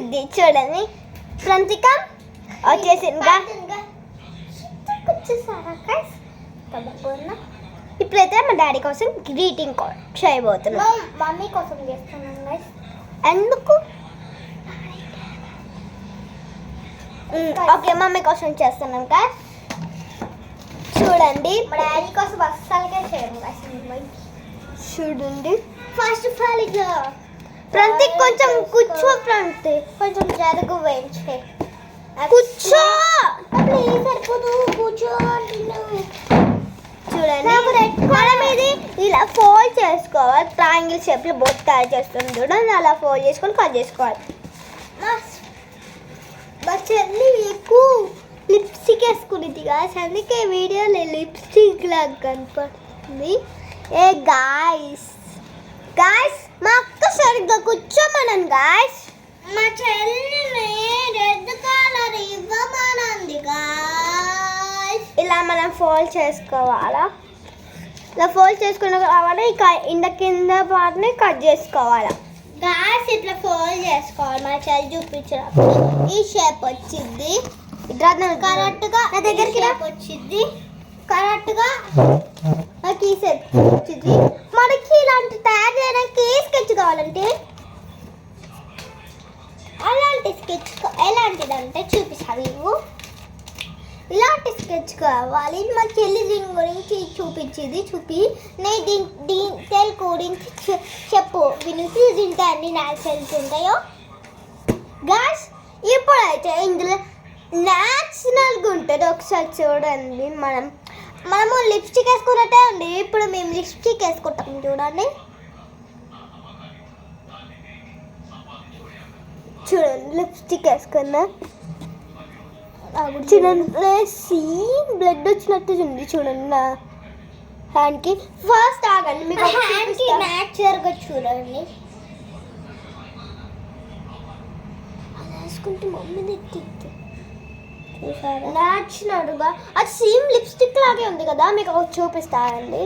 వచ్చింది చూడండి. ప్రంతిక వచ్చేసిందిగా. ఇప్పుడైతే మా డాడీ కోసం గ్రీటింగ్ కార్డ్ చేయబోతున్నాం. మమ్మీ కోసం చేస్తున్నాం గైస్. ఎందుకు? ఓకే, మమ్మీ కోసం చేస్తున్నాం గైస్. చూడండి, మా డాడీ కోసం అస్సలకే చేయము గైస్. చూడండి. ఫస్ట్ ఆఫ్ ఆల్ ఇట్లా ప్రంతిక్ కొంచెం కూర్చో. ప్రంతిక్ కొంచెం జరుగు వేయించే. కూర్చో. ప్లీజ్ సరిపోదు, కూర్చో. చూడండి, మనం ఇది ఇలా ఫోల్డ్ చేసుకోవాలి. ట్రయాంగిల్ షేప్లో బొట్టు తయారు చేస్తుంది చూడండి. అలా ఫోల్డ్ చేసుకొని కట్ చేసుకోవాలి. మా చెల్లి ఎక్కువ లిప్స్టిక్ వేసుకునేది కాదు, అందుకే వీడియోలో లిప్స్టిక్ లాగా కనపడుతుంది. ఏ గాయస్ మా అక్క సరిగ్గా కూర్చోమన్నాను గాయస్. మా చెల్లిని రెడ్ కలర్ ఇవ్వమనంది గాయ్స్. ఇలా మనం ఫోల్డ్ చేసుకోవాలా. ఇలా ఫోల్డ్ చేసుకున్న కావాలి. ఇక కింద పార్ట్ని కట్ చేసుకోవాలా గాయ్స్. ఇట్లా ఫోల్డ్ చేసుకోవాలి. మా చెల్లి చూపించినప్పుడు ఈ షేప్ వచ్చింది. కరెక్ట్గా నా దగ్గరికి వచ్చింది. కరెక్ట్గా నాకు ఈ సెట్ వచ్చింది. మనకి ఇలాంటి తయారు చేయడానికి ఏ స్కెచ్ కావాలంటే అలాంటి స్కెచ్ ఎలాంటిదంటే చూపిస్తాను నువ్వు. ఇలాంటి స్కెచ్ కావాలి. మా చెల్లి దీని గురించి చూపించింది. నేను దీని తెలుగు గురించి చెప్పు వినికి. దీంట్లో అన్ని న్యాచురల్స్ ఉంటాయో గాయ్స్. ఇప్పుడైతే ఇందులో న్యాచురల్గా ఉంటుంది. ఒకసారి చూడండి. మనము లిప్స్టిక్ వేసుకున్నట్టే ఉంది. ఇప్పుడు మేము లిప్స్టిక్ వేసుకుంటాం చూడండి. చూడండి, లిప్స్టిక్ వేసుకున్నా. చూడండి, బ్లడ్ వచ్చినట్టు ఉంది చూడండి నా హ్యాండ్కి. ఫస్ట్ ఆగండి, మీకు హ్యాండ్కి న్యాచురల్గా చూడండి. అలా వేసుకుంటే మమ్మీని ఎత్తిద్దు. చూసారా? న్యాచురల్గా అది సేమ్ లిప్స్టిక్ లాగే ఉంది కదా. మీకు ఒకటి చూపిస్తానండి.